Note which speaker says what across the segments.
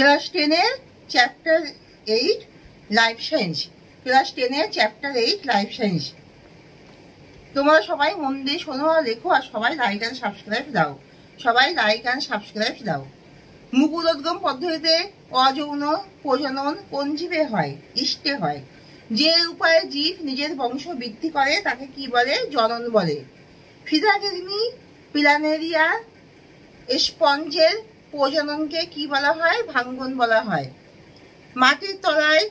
Speaker 1: Class 10-এর chapter 8 life science. Class 10-এর chapter 8 life science. তোমরা সবাই মন দিয়ে শোনো আর লেখো, আর সবাই লাইক অ্যান্ড সাবস্ক্রাইব দাও। সবাই লাইক অ্যান্ড সাবস্ক্রাইব দাও। মুকুলোদ্গম পদ্ধতিতে অযৌন প্রজনন কোন জীবে হয়? ইষ্টে হয়। যে উপায়ে জীব নিজের বংশ বৃদ্ধি করে তাকে কি বলে? জনন বলে। ফিলাগেমি প্ল্যানেরিয়া স্পঞ্জের প্রজননকে কি বলা হয়? ভাঙ্গন বলা হয়। মাটির তলায়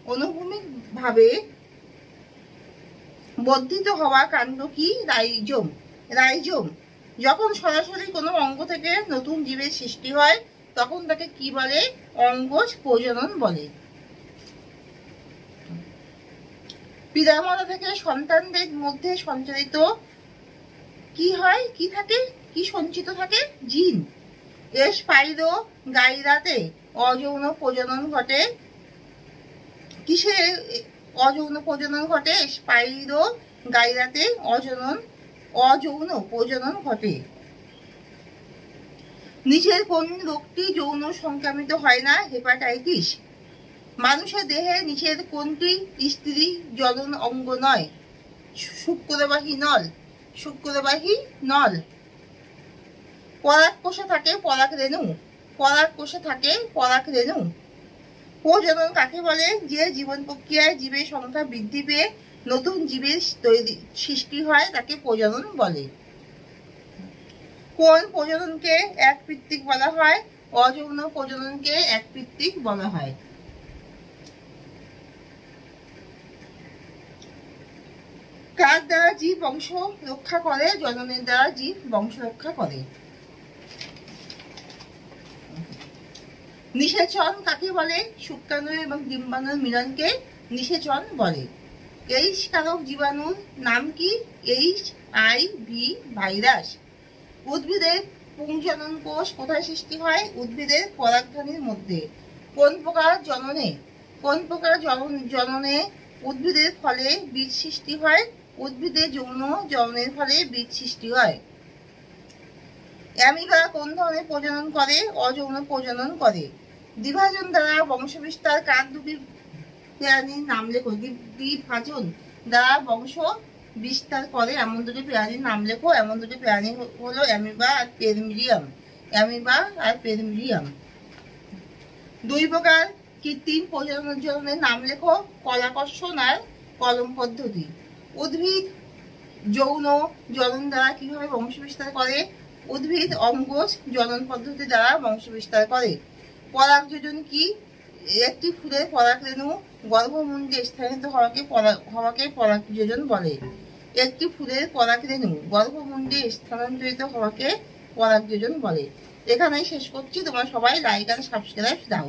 Speaker 1: অনুভূমিকভাবে বর্ধিত হওয়া কাণ্ড কি? রাইজোম। রাইজোম। যখন সরাসরি কোনো অঙ্গ থেকে নতুন জীবের সৃষ্টি হয় তখন তাকে কি বলে? অঙ্গজ প্রজনন বলে। পিতামাতা থেকে সন্তানদের মধ্যে সঞ্চারিত কি হয়? কি থাকে? কি সঞ্চিত থাকে? জিন। স্পাইরো গাইরাতে অযৌন প্রজনন ঘটে। কিসে অযৌন প্রজনন ঘটে? স্পাইরো গাইরাতে অযৌন প্রজনন ঘটে। নিচের কোন রোগটি যৌন সংক্রামিত হয় না? হেপাটাইটিস। মানুষের দেহে নিচের কোনটি স্ত্রী জনন অঙ্গ নয়? শুক্রবাহী নল। শুক্রবাহী নল। পরাগকোষে থাকে পরাগরেণু। পরাগকোষে থাকে পরাগরেণু। প্রজনন কাকে বলে? যে জীবন প্রক্রিয়ায় জীবের সংখ্যা বৃদ্ধি পেয়ে নতুন জীবের সৃষ্টি হয় তাকে প্রজনন বলে। কোন প্রজননকে একপিত্তিক বলা হয়? অযৌন প্রজননকে একপিত্তিক বলা হয়। কার দ্বারা জীব বংশ রক্ষা করে? জননের দ্বারা জীব বংশ রক্ষা করে। নিষেচন কাকে বলে? শুক্রাণু এবং ডিম্বাণুর মিলনকে নিষেচন বলে। এইচ কারক জীবাণুর নাম কি? HIV virus. উদ্ভিদের পুংজনন কোষ কোথায় সৃষ্টি হয়? উদ্ভিদের পরাগধানীর মধ্যে। কোন প্রকার জননে উদ্ভিদের ফলে বীজ সৃষ্টি হয়? উদ্ভিদের যৌন জননের ফলে বীজ সৃষ্টি হয়। অ্যামিবা কোন ধরনের প্রজনন করে? অযৌন প্রজনন করে। দ্বিভাজন দ্বারা বংশবিস্তার কার দুটি প্রাণীর নাম লেখো? দ্বিভাজন দ্বারা বংশ বিস্তার করে এমন দুটি প্রাণীর নাম লেখো। এমন দুটি প্রাণী হলো অ্যামিবা আর পেরমিডিয়াম। অ্যামিবা আর পেরমিডিয়াম। দুই প্রকার কৃত্রিম প্রজননের নাম লেখো। কলাকর্ষণ আর কলম পদ্ধতি। উদ্ভিদ যৌন জনন দ্বারা কিভাবে বংশ বিস্তার করে? উদ্ভিদ অঙ্গজ জনন পদ্ধতি দ্বারা বংশ বিস্তার করে। পরাগযোজন কি? একটি ফুলের পরাগরেণু গর্ভমুণ্ডে স্থানিত হওয়াকে পরাগযোজন বলে। একটি ফুলের পরাগরেণু গর্ভমুণ্ডে স্থানান্তরিত হওয়াকে পরাগযোজন বলে। এখানেই শেষ করছি। তোমরা সবাই লাইক আর সাবস্ক্রাইব দাও।